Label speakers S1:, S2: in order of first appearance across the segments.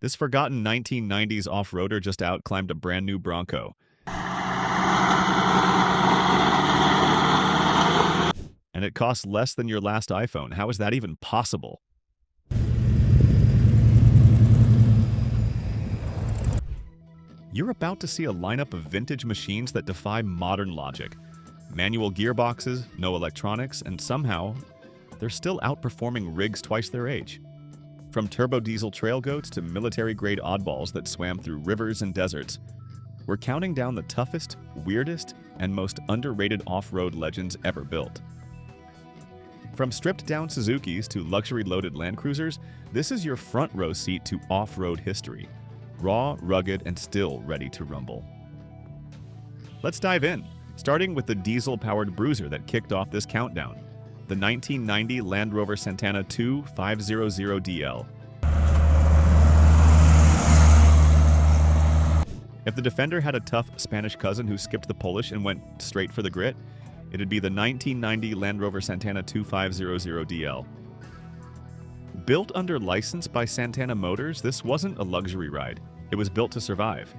S1: This forgotten 1990s off-roader just out-climbed a brand new Bronco. And it costs less than your last iPhone. How is that even possible? You're about to see a lineup of vintage machines that defy modern logic. Manual gearboxes, no electronics, and somehow, they're still outperforming rigs twice their age. From turbo diesel trail goats to military-grade oddballs that swam through rivers and deserts, we're counting down the toughest, weirdest, and most underrated off-road legends ever built. From stripped-down Suzukis to luxury-loaded Land Cruisers, this is your front-row seat to off-road history. Raw, rugged, and still ready to rumble. Let's dive in, starting with the diesel-powered bruiser that kicked off this countdown, the 1990 Land Rover Santana 2500DL. If the Defender had a tough Spanish cousin who skipped the Polish and went straight for the grit, it'd be the 1990 Land Rover Santana 2500DL. Built under license by Santana Motors, this wasn't a luxury ride. It was built to survive.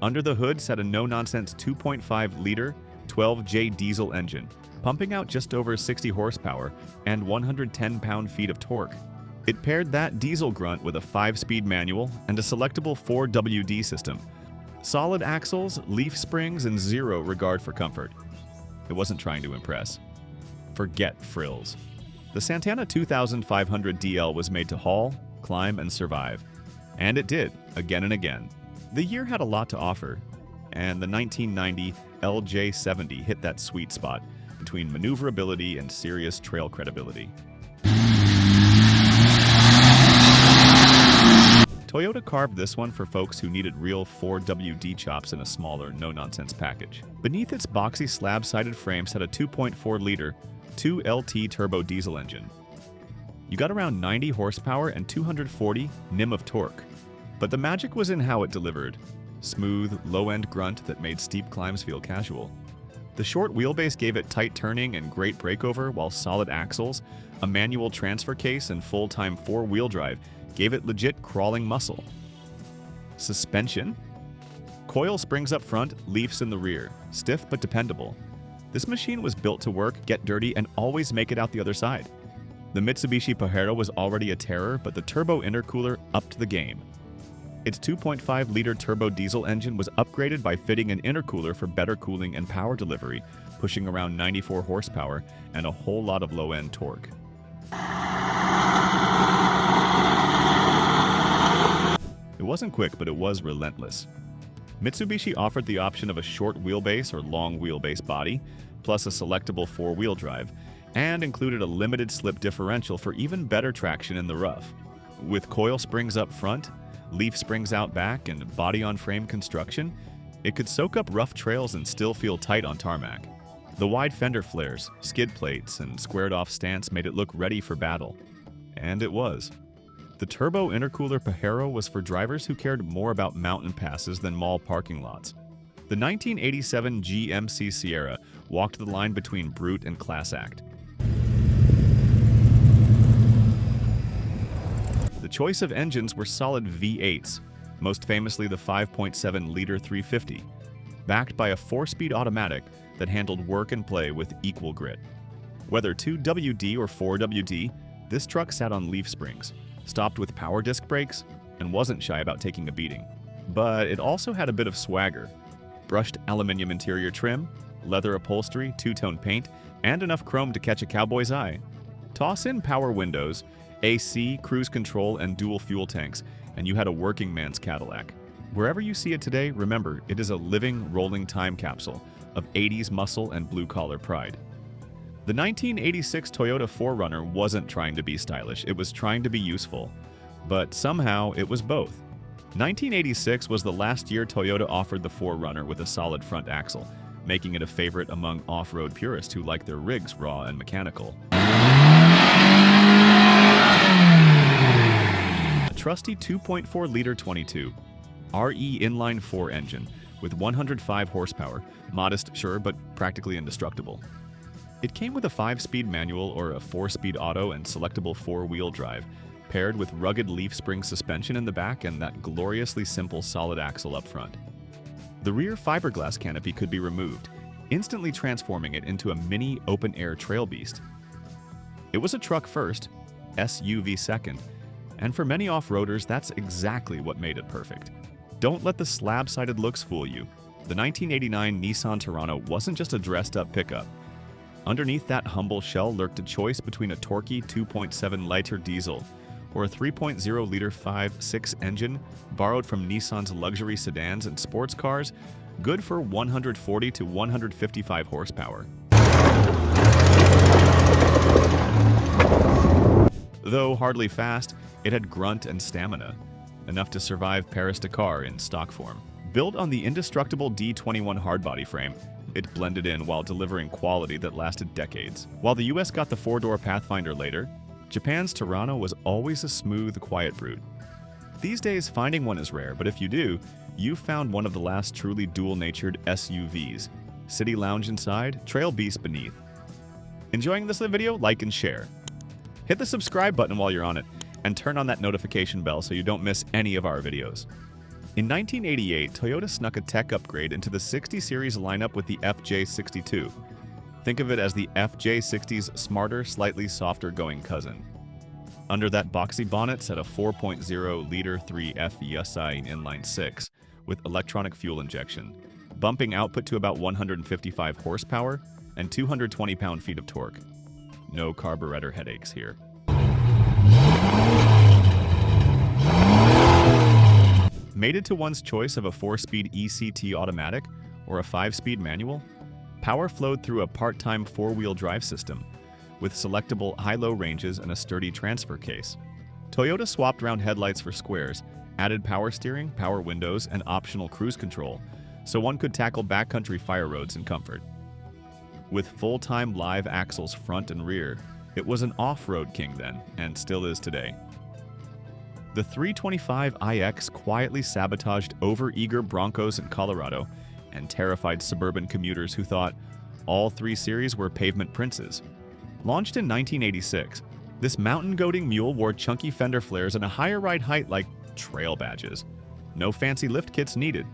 S1: Under the hood sat a no-nonsense 2.5-liter 12J diesel engine, pumping out just over 60 horsepower and 110 pound-feet of torque. It paired that diesel grunt with a 5-speed manual and a selectable 4WD system. Solid axles, leaf springs, and zero regard for comfort. It wasn't trying to impress. Forget frills. The Santana 2500DL was made to haul, climb, and survive. And it did, again and again. The year had a lot to offer, and the 1990 LJ70 hit that sweet spot between maneuverability and serious trail credibility. Toyota carved this one for folks who needed real 4WD chops in a smaller, no-nonsense package. Beneath its boxy slab-sided frame sat a 2.4-liter 2LT turbo diesel engine. You got around 90 horsepower and 240 Nim of torque. But the magic was in how it delivered. Smooth, low-end grunt that made steep climbs feel casual. The short wheelbase gave it tight turning and great breakover, while solid axles, a manual transfer case, and full-time 4-wheel drive gave it legit crawling muscle. Suspension? Coil springs up front, leafs in the rear. Stiff but dependable. This machine was built to work, get dirty, and always make it out the other side. The Mitsubishi Pajero was already a terror, but the turbo intercooler upped the game. Its 2.5-liter turbo diesel engine was upgraded by fitting an intercooler for better cooling and power delivery, pushing around 94 horsepower and a whole lot of low-end torque. It wasn't quick, but it was relentless. Mitsubishi offered the option of a short wheelbase or long wheelbase body, plus a selectable 4-wheel drive, and included a limited slip differential for even better traction in the rough. With coil springs up front, leaf springs out back, and body-on-frame construction, it could soak up rough trails and still feel tight on tarmac. The wide fender flares, skid plates, and squared-off stance made it look ready for battle. And it was. The turbo intercooler Pajero was for drivers who cared more about mountain passes than mall parking lots. The 1987 GMC Sierra walked the line between brute and class act. The choice of engines were solid V8s, most famously the 5.7-liter 350, backed by a 4-speed automatic that handled work and play with equal grit. Whether 2WD or 4WD, this truck sat on leaf springs, stopped with power disc brakes, and wasn't shy about taking a beating. But it also had a bit of swagger. Brushed aluminum interior trim, leather upholstery, two-tone paint, and enough chrome to catch a cowboy's eye. Toss in power windows, AC, cruise control, and dual fuel tanks, and you had a working man's Cadillac. Wherever you see it today, remember, it is a living, rolling time capsule of 80s muscle and blue-collar pride. The 1986 Toyota 4Runner wasn't trying to be stylish, it was trying to be useful. But somehow, it was both. 1986 was the last year Toyota offered the 4Runner with a solid front axle, making it a favorite among off-road purists who like their rigs raw and mechanical. A trusty 2.4-liter 22 RE inline-4 engine with 105 horsepower, modest, sure, but practically indestructible. It came with a 5-speed manual or a 4-speed auto and selectable 4-wheel drive, paired with rugged leaf spring suspension in the back and that gloriously simple solid axle up front. The rear fiberglass canopy could be removed, instantly transforming it into a mini open-air trail beast. It was a truck first, SUV second, and for many off-roaders, that's exactly what made it perfect. Don't let the slab-sided looks fool you. The 1989 Nissan Toronto wasn't just a dressed-up pickup. Underneath that humble shell lurked a choice between a torquey 2.7-liter diesel or a 3.0-liter 5.6 engine borrowed from Nissan's luxury sedans and sports cars, good for 140 to 155 horsepower. Though hardly fast, it had grunt and stamina, enough to survive Paris-Dakar in stock form. Built on the indestructible D21 hardbody frame, it blended in while delivering quality that lasted decades. While the US got the four-door Pathfinder later, Japan's Toronto was always a smooth, quiet brute. These days, finding one is rare, but if you do, you've found one of the last truly dual-natured SUVs. City lounge inside, trail beast beneath. Enjoying this video? Like and share. Hit the subscribe button while you're on it, and turn on that notification bell so you don't miss any of our videos. In 1988, Toyota snuck a tech upgrade into the 60 series lineup with the FJ62. Think of it as the FJ60's smarter, slightly softer-going cousin. Under that boxy bonnet sat a 4.0-liter 3F VSI inline-6 with electronic fuel injection, bumping output to about 155 horsepower and 220 pound-feet of torque. No carburetor headaches here. Mated to one's choice of a 4-speed ECT automatic or a 5-speed manual, power flowed through a part-time 4-wheel drive system with selectable high-low ranges and a sturdy transfer case. Toyota swapped round headlights for squares, added power steering, power windows, and optional cruise control, so one could tackle backcountry fire roads in comfort. With full-time live axles front and rear, it was an off-road king then, and still is today. The 325iX quietly sabotaged over-eager Broncos in Colorado and terrified suburban commuters who thought all 3 series were pavement princes. Launched in 1986, this mountain-goating mule wore chunky fender flares and a higher ride height like trail badges. No fancy lift kits needed.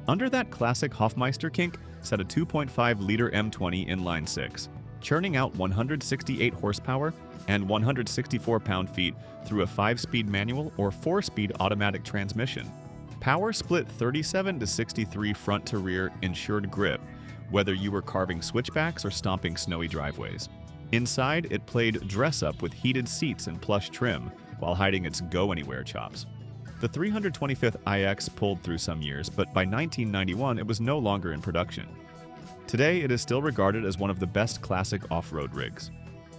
S1: Under that classic Hofmeister kink sat a 2.5-liter M20 inline-6, churning out 168 horsepower and 164 pound-feet through a 5-speed manual or 4-speed automatic transmission. Power split 37 to 63 front to rear ensured grip, whether you were carving switchbacks or stomping snowy driveways. Inside, it played dress-up with heated seats and plush trim while hiding its go-anywhere chops. The 325th iX pulled through some years, but by 1991 it was no longer in production. Today, it is still regarded as one of the best classic off-road rigs.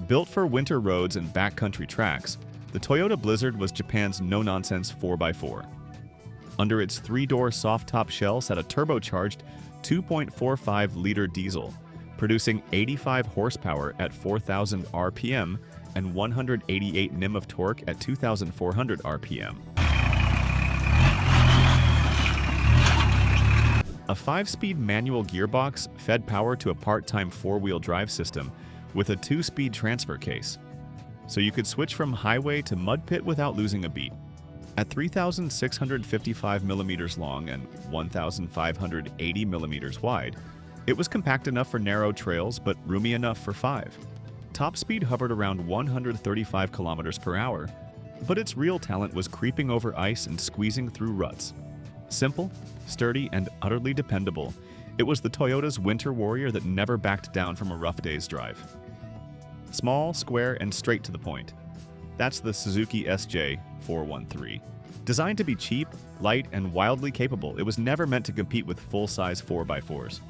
S1: Built for winter roads and backcountry tracks, the Toyota Blizzard was Japan's no-nonsense 4x4. Under its 3-door soft-top shell sat a turbocharged 2.45-liter diesel, producing 85 horsepower at 4,000 RPM and 188 Nm of torque at 2,400 RPM. A 5-speed manual gearbox fed power to a part-time 4-wheel drive system with a 2-speed transfer case, so you could switch from highway to mud pit without losing a beat. At 3,655 mm long and 1,580 mm wide, it was compact enough for narrow trails but roomy enough for 5. Top speed hovered around 135 km per hour, but its real talent was creeping over ice and squeezing through ruts. Simple, sturdy, and utterly dependable, it was the Toyota's winter warrior that never backed down from a rough day's drive. Small, square, and straight to the point. That's the Suzuki SJ413. Designed to be cheap, light, and wildly capable, it was never meant to compete with full-size 4x4s.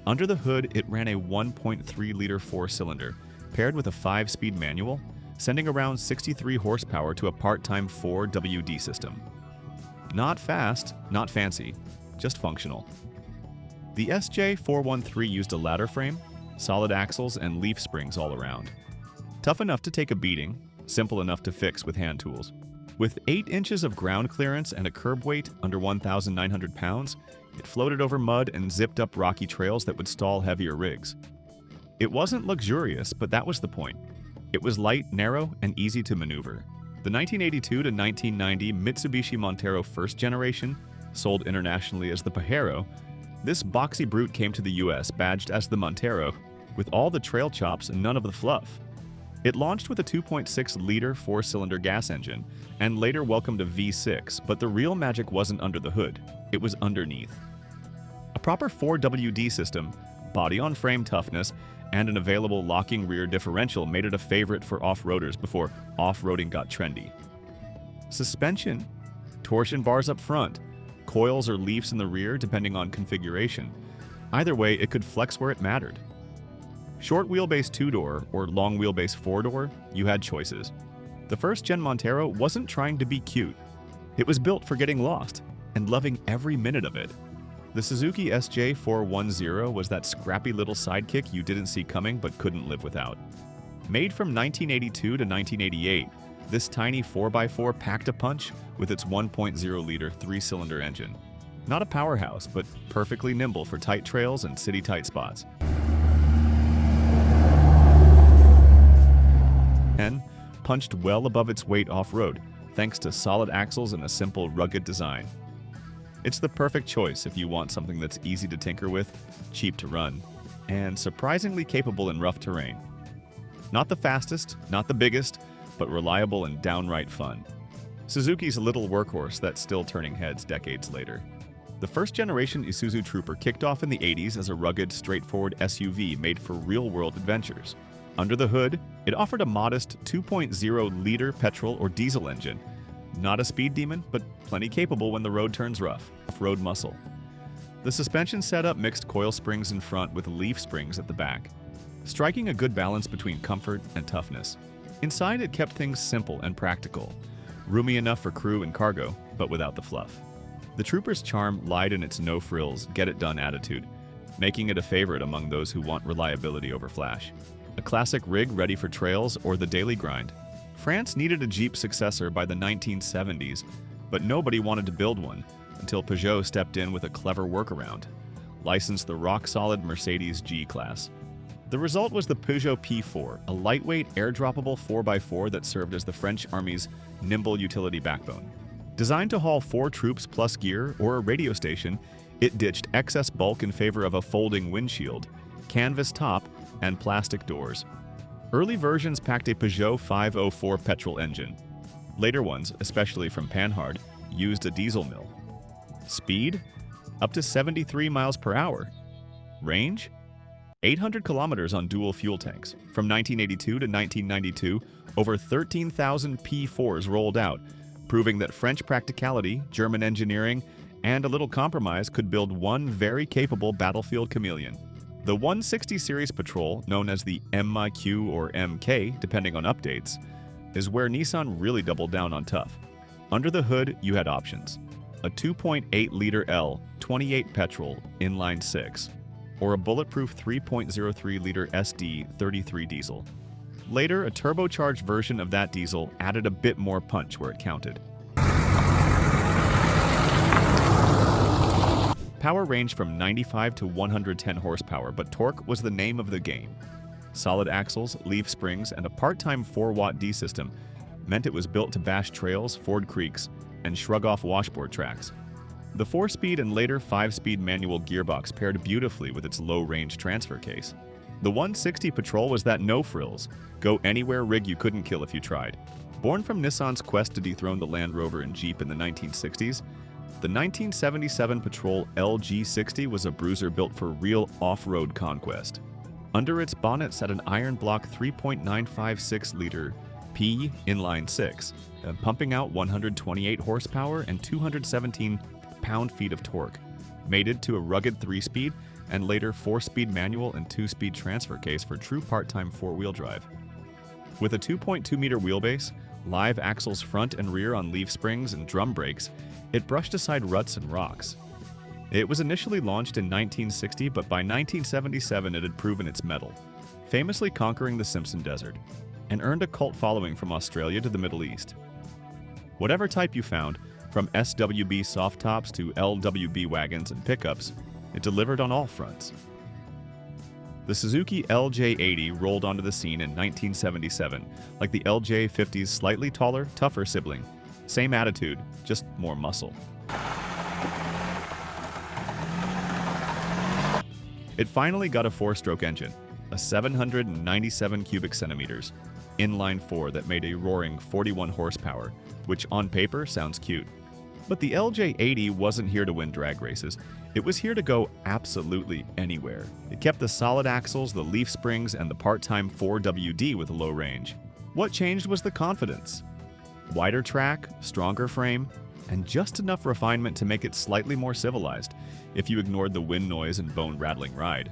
S1: Under the hood, it ran a 1.3-liter 4-cylinder, paired with a 5-speed manual, sending around 63 horsepower to a part-time 4WD system. Not fast, not fancy, just functional. The SJ413 used a ladder frame, solid axles, and leaf springs all around. Tough enough to take a beating, simple enough to fix with hand tools. With 8 inches of ground clearance and a curb weight under 1,900 pounds, it floated over mud and zipped up rocky trails that would stall heavier rigs. It wasn't luxurious, but that was the point. It was light, narrow, and easy to maneuver. The 1982 to 1990 Mitsubishi Montero first generation, sold internationally as the Pajero, this boxy brute came to the US badged as the Montero, with all the trail chops and none of the fluff. It launched with a 2.6-liter four-cylinder gas engine, and later welcomed a V6, but the real magic wasn't under the hood, it was underneath. A proper 4WD system, body-on-frame toughness, and an available locking rear differential made it a favorite for off-roaders before off-roading got trendy. Suspension, torsion bars up front, coils or leafs in the rear depending on configuration. Either way, it could flex where it mattered. Short wheelbase 2-door or long wheelbase 4-door, you had choices. The first-gen Montero wasn't trying to be cute. It was built for getting lost and loving every minute of it. The Suzuki SJ410 was that scrappy little sidekick you didn't see coming but couldn't live without. Made from 1982 to 1988, this tiny 4x4 packed a punch with its 1.0-liter three-cylinder engine. Not a powerhouse, but perfectly nimble for tight trails and city-tight spots. And punched well above its weight off-road, thanks to solid axles and a simple, rugged design. It's the perfect choice if you want something that's easy to tinker with, cheap to run, and surprisingly capable in rough terrain. Not the fastest, not the biggest, but reliable and downright fun. Suzuki's a little workhorse that's still turning heads decades later. The first-generation Isuzu Trooper kicked off in the 80s as a rugged, straightforward SUV made for real-world adventures. Under the hood, it offered a modest 2.0-liter petrol or diesel engine. Not a speed demon, but plenty capable when the road turns rough. Off-road muscle. The suspension setup mixed coil springs in front with leaf springs at the back, striking a good balance between comfort and toughness. Inside, it kept things simple and practical. Roomy enough for crew and cargo, but without the fluff. The Trooper's charm lied in its no-frills, get-it-done attitude, making it a favorite among those who want reliability over flash. A classic rig ready for trails or the daily grind. France needed a Jeep successor by the 1970s, but nobody wanted to build one until Peugeot stepped in with a clever workaround. Licensed the rock-solid Mercedes G-Class. The result was the Pujo P4, a lightweight, air-droppable 4x4 that served as the French Army's nimble utility backbone. Designed to haul 4 troops plus gear or a radio station, it ditched excess bulk in favor of a folding windshield, canvas top, and plastic doors. Early versions packed a Peugeot 504 petrol engine. Later ones, especially from Panhard, used a diesel mill. Speed? Up to 73 miles per hour. Range? 800 kilometers on dual fuel tanks. From 1982 to 1992, over 13,000 P4s rolled out, proving that French practicality, German engineering, and a little compromise could build one very capable battlefield chameleon. The 160 series patrol, known as the MIQ or MK, depending on updates, is where Nissan really doubled down on tough. Under the hood, you had options. A 2.8-liter L, 28 petrol, inline 6, or a bulletproof 3.03-liter SD 33 diesel. Later, a turbocharged version of that diesel added a bit more punch where it counted. Power ranged from 95 to 110 horsepower, but torque was the name of the game. Solid axles, leaf springs, and a part-time 4-watt D system meant it was built to bash trails, ford creeks, and shrug off washboard tracks. The 4-speed and later 5-speed manual gearbox paired beautifully with its low-range transfer case. The 160 Patrol was that no-frills, go-anywhere rig you couldn't kill if you tried. Born from Nissan's quest to dethrone the Land Rover and Jeep in the 1960s, the 1977 Patrol LJ60 was a bruiser built for real off-road conquest. Under its bonnet sat an iron block 3.956-liter P inline 6, pumping out 128 horsepower and 217 pound-feet of torque, mated to a rugged 3-speed and later 4-speed manual and 2-speed transfer case for true part-time 4-wheel drive. With a 2.2-meter wheelbase, live axles front and rear on leaf springs and drum brakes, it brushed aside ruts and rocks. It was initially launched in 1960, but by 1977 it had proven its mettle, famously conquering the Simpson Desert, and earned a cult following from Australia to the Middle East. Whatever type you found, from SWB soft tops to LWB wagons and pickups, it delivered on all fronts. The Suzuki LJ80 rolled onto the scene in 1977, like the LJ50's slightly taller, tougher sibling. Same attitude, just more muscle. It finally got a 4-stroke engine, a 797 cubic centimeters, inline 4 that made a roaring 41 horsepower, which on paper sounds cute. But the LJ80 wasn't here to win drag races. It was here to go absolutely anywhere. It kept the solid axles, the leaf springs, and the part-time 4WD with a low range. What changed was the confidence. Wider track, stronger frame, and just enough refinement to make it slightly more civilized, if you ignored the wind noise and bone-rattling ride.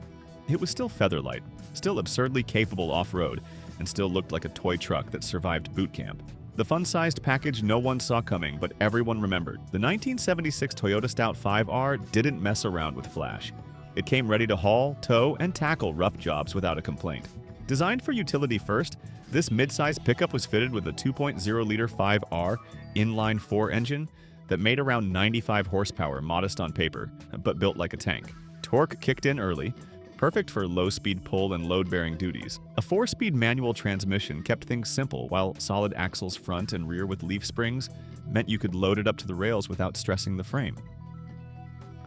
S1: It was still featherlight, still absurdly capable off-road, and still looked like a toy truck that survived boot camp. The fun-sized package no one saw coming, but everyone remembered. The 1976 Toyota Stout 5R didn't mess around with flash. It came ready to haul, tow, and tackle rough jobs without a complaint. Designed for utility first, this mid-size pickup was fitted with a 2.0-liter 5R inline 4 engine that made around 95 horsepower, modest on paper, but built like a tank. Torque kicked in early, perfect for low-speed pull and load-bearing duties. A 4-speed manual transmission kept things simple, while solid axles front and rear with leaf springs meant you could load it up to the rails without stressing the frame.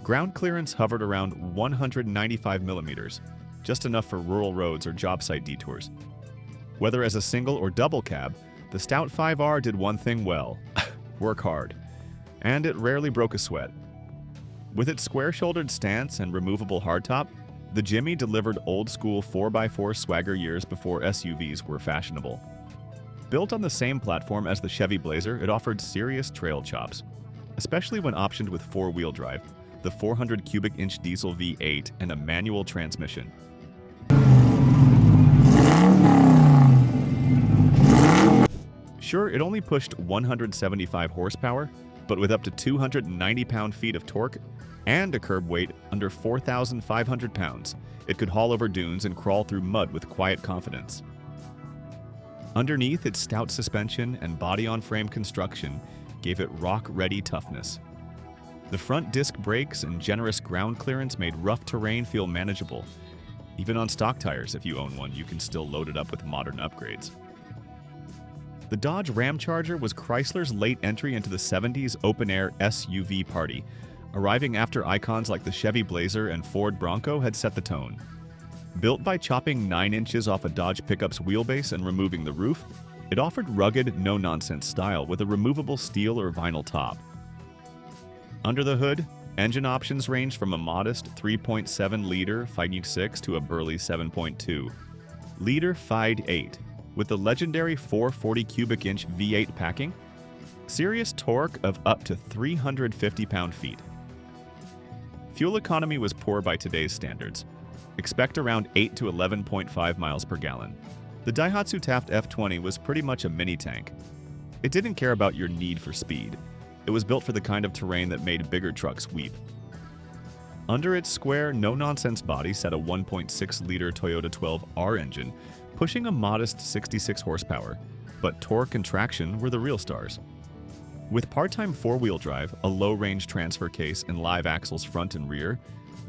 S1: Ground clearance hovered around 195 millimeters, just enough for rural roads or job site detours. Whether as a single or double cab, the Stout 5R did one thing well: work hard. And it rarely broke a sweat. With its square-shouldered stance and removable hardtop, the Jimmy delivered old-school 4x4 swagger years before SUVs were fashionable. Built on the same platform as the Chevy Blazer, it offered serious trail chops, especially when optioned with 4-wheel drive, the 400 cubic inch diesel V8, and a manual transmission. Sure, it only pushed 175 horsepower, but with up to 290 pound-feet of torque and a curb weight under 4,500 pounds, it could haul over dunes and crawl through mud with quiet confidence. Underneath, its stout suspension and body-on-frame construction gave it rock-ready toughness. The front disc brakes and generous ground clearance made rough terrain feel manageable. Even on stock tires, if you own one, you can still load it up with modern upgrades. The Dodge Ramcharger was Chrysler's late entry into the 70s open-air SUV party, arriving after icons like the Chevy Blazer and Ford Bronco had set the tone. Built by chopping 9 inches off a Dodge pickup's wheelbase and removing the roof, it offered rugged, no-nonsense style with a removable steel or vinyl top. Under the hood, engine options ranged from a modest 3.7-liter Fight 6 to a burly 7.2-liter Fight 8, with the legendary 440 cubic inch V8 packing, serious torque of up to 350 pound-feet. Fuel economy was poor by today's standards. Expect around 8 to 11.5 miles per gallon. The Daihatsu Taft F20 was pretty much a mini-tank. It didn't care about your need for speed. It was built for the kind of terrain that made bigger trucks weep. Under its square, no-nonsense body sat a 1.6-liter Toyota 12R engine, pushing a modest 66 horsepower, but torque and traction were the real stars. With part-time 4-wheel drive, a low-range transfer case, and live axles front and rear,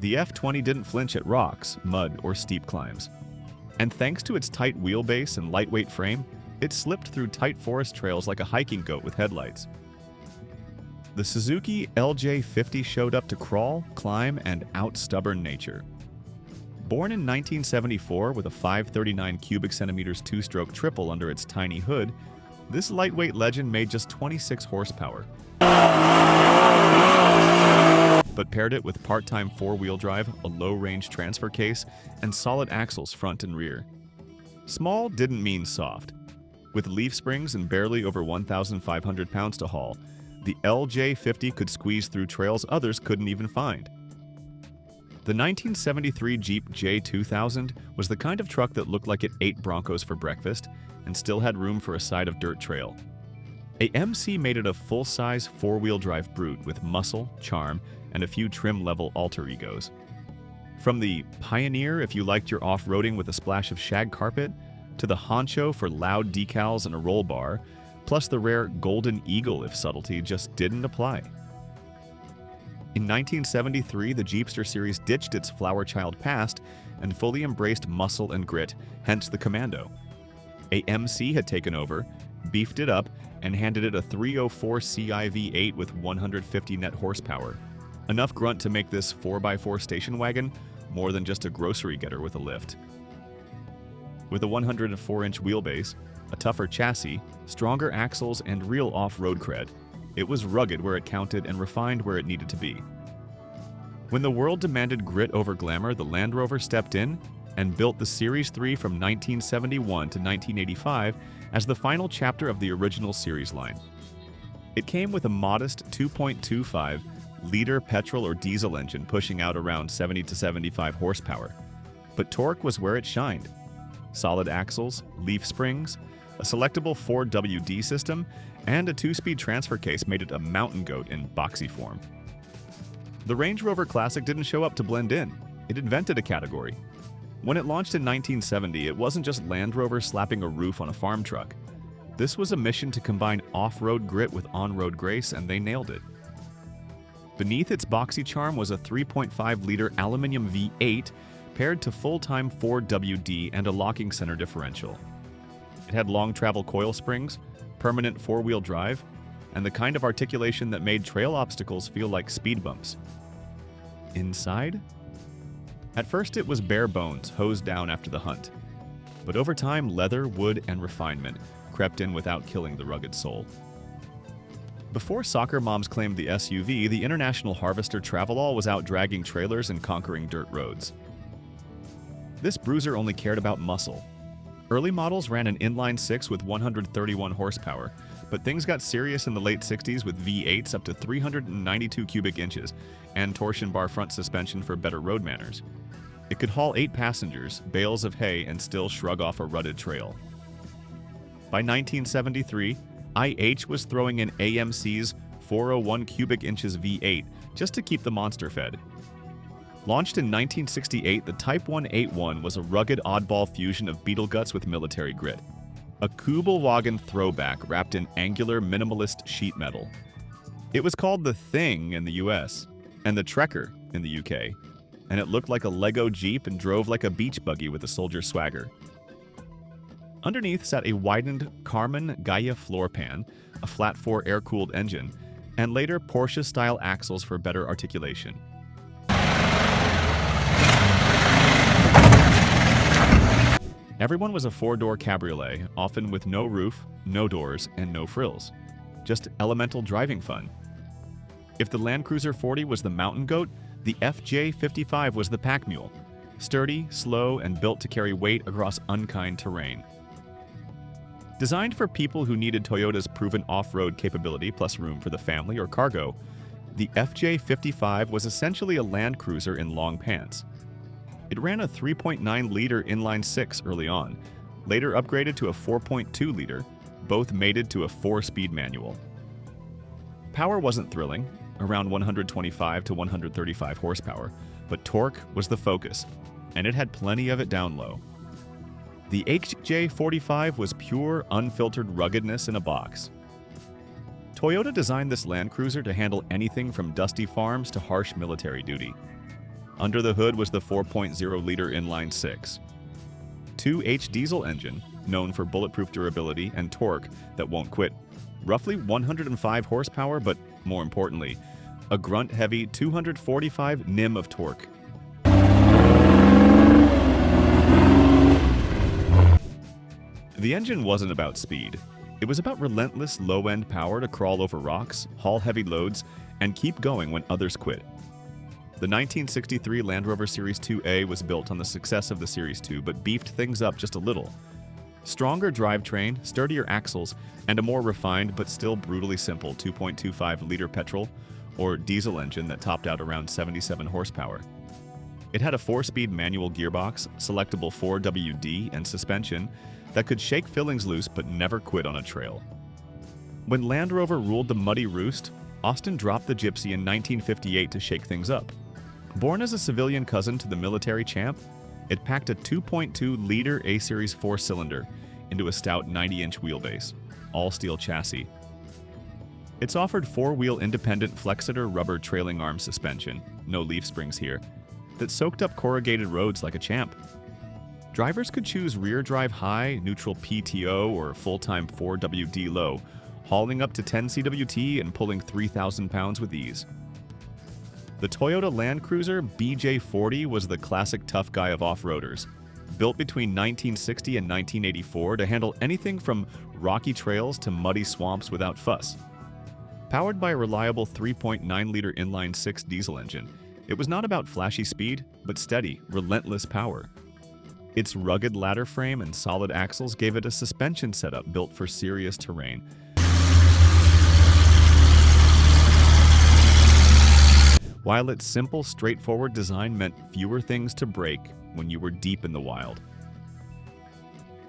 S1: the F20 didn't flinch at rocks, mud, or steep climbs. And thanks to its tight wheelbase and lightweight frame, it slipped through tight forest trails like a hiking goat with headlights. The Suzuki LJ50 showed up to crawl, climb, and out-stubborn nature. Born in 1974 with a 539 cubic centimeters 2-stroke triple under its tiny hood, this lightweight legend made just 26 horsepower, but paired it with part-time 4-wheel drive, a low-range transfer case, and solid axles front and rear. Small didn't mean soft. With leaf springs and barely over 1,500 pounds to haul, the LJ50 could squeeze through trails others couldn't even find. The 1973 Jeep J2000 was the kind of truck that looked like it ate Broncos for breakfast and still had room for a side of dirt trail. A MC made it a full-size 4-wheel drive brute with muscle, charm, and a few trim-level alter egos. From the Pioneer if you liked your off-roading with a splash of shag carpet, to the Honcho for loud decals and a roll bar, plus the rare Golden Eagle if subtlety just didn't apply. In 1973, the Jeepster series ditched its flower child past and fully embraced muscle and grit, hence the Commando. AMC had taken over, beefed it up, and handed it a 304 Ci V8 with 150 net horsepower. Enough grunt to make this 4x4 station wagon more than just a grocery getter with a lift. With a 104-inch wheelbase, a tougher chassis, stronger axles, and real off-road cred, it was rugged where it counted and refined where it needed to be. When the world demanded grit over glamour, the Land Rover stepped in and built the Series 3 from 1971 to 1985 as the final chapter of the original series line. It came with a modest 2.25-liter petrol or diesel engine pushing out around 70 to 75 horsepower. But torque was where it shined. Solid axles, leaf springs, a selectable 4WD system, and a 2-speed transfer case made it a mountain goat in boxy form. The Range Rover Classic didn't show up to blend in. It invented a category. When it launched in 1970, it wasn't just Land Rover slapping a roof on a farm truck. This was a mission to combine off-road grit with on-road grace, and they nailed it. Beneath its boxy charm was a 3.5-liter aluminum V8 paired to full-time 4WD and a locking center differential. It had long travel coil springs, permanent four-wheel drive, and the kind of articulation that made trail obstacles feel like speed bumps. Inside? At first it was bare bones, hosed down after the hunt. But over time, leather, wood, and refinement crept in without killing the rugged soul. Before soccer moms claimed the SUV, the International Harvester Travelall was out dragging trailers and conquering dirt roads. This bruiser only cared about muscle. Early models ran an inline-six with 131 horsepower, but things got serious in the late 60s with V8s up to 392 cubic inches and torsion bar front suspension for better road manners. It could haul 8 passengers, bales of hay, and still shrug off a rutted trail. By 1973, IH was throwing in AMC's 401 cubic inches V8 just to keep the monster fed. Launched in 1968, the Type 181 was a rugged oddball fusion of beetle guts with military grit. A Kubal Wagon throwback wrapped in angular minimalist sheet metal. It was called the Thing in the US and the Trekker in the UK, and it looked like a Lego Jeep and drove like a beach buggy with a soldier swagger. Underneath sat a widened Karmann Gaia floor pan, a flat-4 air-cooled engine, and later Porsche-style axles for better articulation. Everyone was a 4-door cabriolet, often with no roof, no doors, and no frills. Just elemental driving fun. If the Land Cruiser 40 was the mountain goat, the FJ55 was the pack mule. Sturdy, slow, and built to carry weight across unkind terrain. Designed for people who needed Toyota's proven off-road capability plus room for the family or cargo, the FJ55 was essentially a Land Cruiser in long pants. It ran a 3.9-liter inline-six early on, later upgraded to a 4.2-liter, both mated to a 4-speed manual. Power wasn't thrilling, around 125 to 135 horsepower, but torque was the focus, and it had plenty of it down low. The SJ410 was pure, unfiltered ruggedness in a box. Toyota designed this Land Cruiser to handle anything from dusty farms to harsh military duty. Under the hood was the 4.0-liter inline-six. 2H diesel engine, known for bulletproof durability and torque that won't quit. Roughly 105 horsepower, but more importantly, a grunt-heavy 245 Nim of torque. The engine wasn't about speed. It was about relentless low-end power to crawl over rocks, haul heavy loads, and keep going when others quit. The 1963 Land Rover Series 2A was built on the success of the Series 2, but beefed things up just a little. Stronger drivetrain, sturdier axles, and a more refined but still brutally simple 2.25-liter petrol or diesel engine that topped out around 77 horsepower. It had a 4-speed manual gearbox, selectable 4WD, and suspension that could shake fillings loose but never quit on a trail. When Land Rover ruled the muddy roost, Austin dropped the Gypsy in 1958 to shake things up. Born as a civilian cousin to the military champ, it packed a 2.2-liter A-Series 4-cylinder into a stout 90-inch wheelbase, all-steel chassis. It's offered four-wheel independent Flexiter rubber trailing arm suspension, no leaf springs here, that soaked up corrugated roads like a champ. Drivers could choose rear drive high, neutral PTO, or full-time 4WD low, hauling up to 10 CWT and pulling 3,000 pounds with ease. The Toyota Land Cruiser BJ40 was the classic tough guy of off-roaders, built between 1960 and 1984 to handle anything from rocky trails to muddy swamps without fuss. Powered by a reliable 3.9-liter inline-six diesel engine, it was not about flashy speed, but steady, relentless power. Its rugged ladder frame and solid axles gave it a suspension setup built for serious terrain. While its simple, straightforward design meant fewer things to break when you were deep in the wild.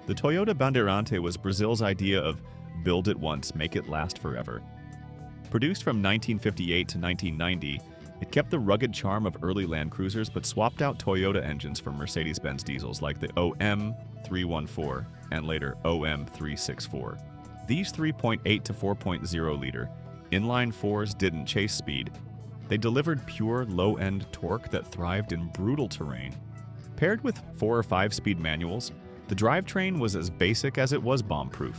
S1: The Toyota Banderante was Brazil's idea of build it once, make it last forever. Produced from 1958 to 1990, it kept the rugged charm of early Land Cruisers but swapped out Toyota engines for Mercedes-Benz diesels like the OM314 and later OM364. These 3.8 to 4.0-liter inline fours didn't chase speed. They delivered pure, low-end torque that thrived in brutal terrain. Paired with 4 or 5-speed manuals, the drivetrain was as basic as it was bomb-proof.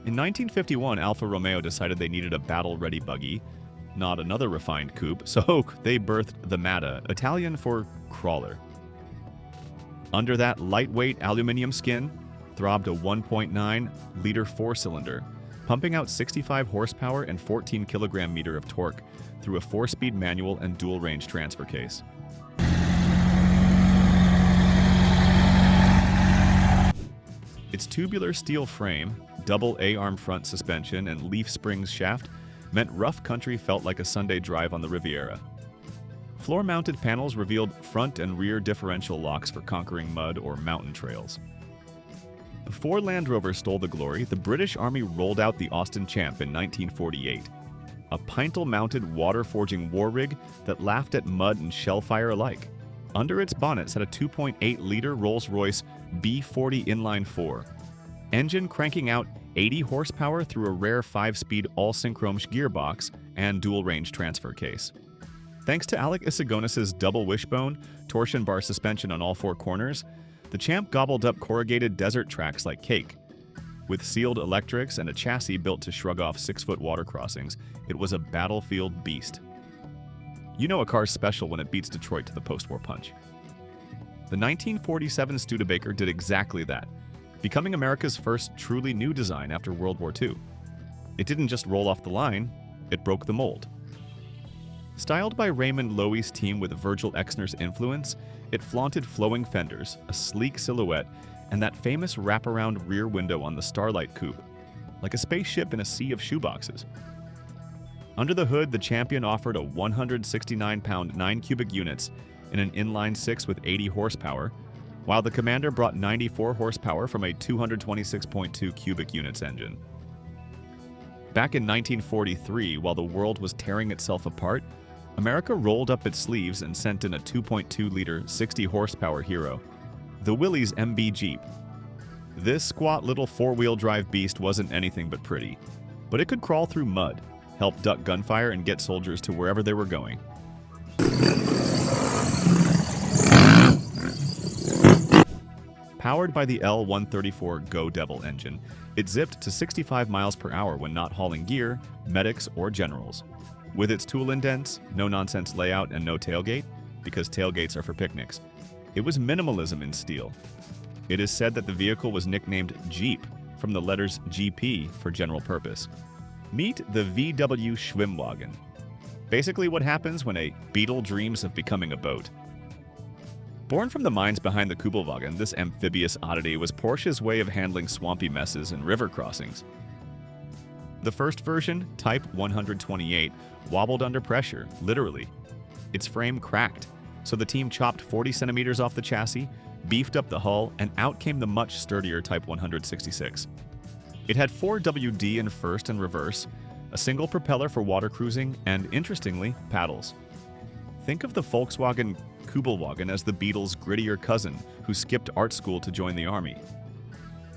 S1: In 1951, Alfa Romeo decided they needed a battle-ready buggy, not another refined coupe, so they birthed the Matta, Italian for crawler. Under that lightweight aluminum skin throbbed a 1.9-liter four-cylinder, pumping out 65 horsepower and 14 kilogram-meter of torque through a 4-speed manual and dual-range transfer case. Its tubular steel frame, double A-arm front suspension, and leaf springs shaft meant rough country felt like a Sunday drive on the Riviera. Floor-mounted panels revealed front and rear differential locks for conquering mud or mountain trails. Before Land Rover stole the glory, the British Army rolled out the Austin Champ in 1948, a pintle-mounted water-forging war rig that laughed at mud and shellfire alike. Under its bonnet sat a 2.8-liter Rolls-Royce B40 inline-4, engine cranking out 80 horsepower through a rare 5-speed all-synchronous gearbox and dual-range transfer case. Thanks to Alec Isagonis's double wishbone, torsion bar suspension on all 4 corners, the Champ gobbled up corrugated desert tracks like cake. With sealed electrics and a chassis built to shrug off 6-foot water crossings, it was a battlefield beast. You know a car's special when it beats Detroit to the post-war punch. The 1947 Studebaker did exactly that, becoming America's first truly new design after World War II. It didn't just roll off the line, it broke the mold. Styled by Raymond Loewy's team with Virgil Exner's influence, it flaunted flowing fenders, a sleek silhouette, and that famous wraparound rear window on the Starlight Coupe, like a spaceship in a sea of shoeboxes. Under the hood, the Champion offered a 169-pound 9 cubic units in an inline-6 with 80 horsepower, while the Commander brought 94 horsepower from a 226.2 cubic units engine. Back in 1943, while the world was tearing itself apart, America rolled up its sleeves and sent in a 2.2-liter, 60-horsepower hero, the Willys MB Jeep. This squat little four-wheel drive beast wasn't anything but pretty, but it could crawl through mud, help duck gunfire, and get soldiers to wherever they were going. Powered by the L134 Go Devil engine, it zipped to 65 miles per hour when not hauling gear, medics, or generals. With its tool indents, no-nonsense layout, and no tailgate, because tailgates are for picnics, it was minimalism in steel. It is said that the vehicle was nicknamed Jeep from the letters GP for general purpose. Meet the VW Schwimmwagen. Basically what happens when a Beetle dreams of becoming a boat. Born from the minds behind the Kubal Wagon, this amphibious oddity was Porsche's way of handling swampy messes and river crossings. The first version, Type 128, wobbled under pressure, literally. Its frame cracked, so the team chopped 40 centimeters off the chassis, beefed up the hull, and out came the much sturdier Type 166. It had 4 WD in first and reverse, a single propeller for water cruising, and, interestingly, paddles. Think of the Volkswagen Kubal Wagon as the Beetle's grittier cousin who skipped art school to join the army.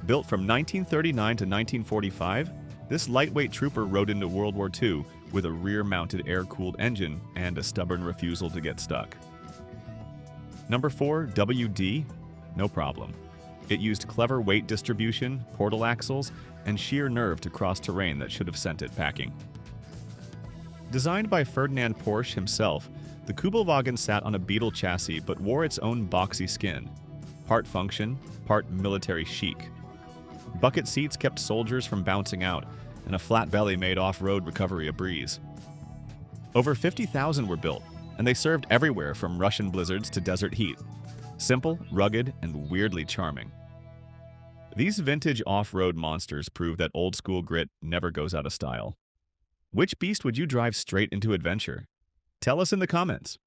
S1: Built from 1939 to 1945, This lightweight trooper rode into World War II with a rear-mounted air-cooled engine and a stubborn refusal to get stuck. Number 4, WD? No problem. It used clever weight distribution, portal axles, and sheer nerve to cross terrain that should have sent it packing. Designed by Ferdinand Porsche himself, the Kubal Wagon sat on a Beetle chassis but wore its own boxy skin. Part function, part military chic. Bucket seats kept soldiers from bouncing out, and a flat belly made off-road recovery a breeze. Over 50,000 were built, and they served everywhere from Russian blizzards to desert heat. Simple, rugged, and weirdly charming. These vintage off-road monsters prove that old-school grit never goes out of style. Which beast would you drive straight into adventure? Tell us in the comments.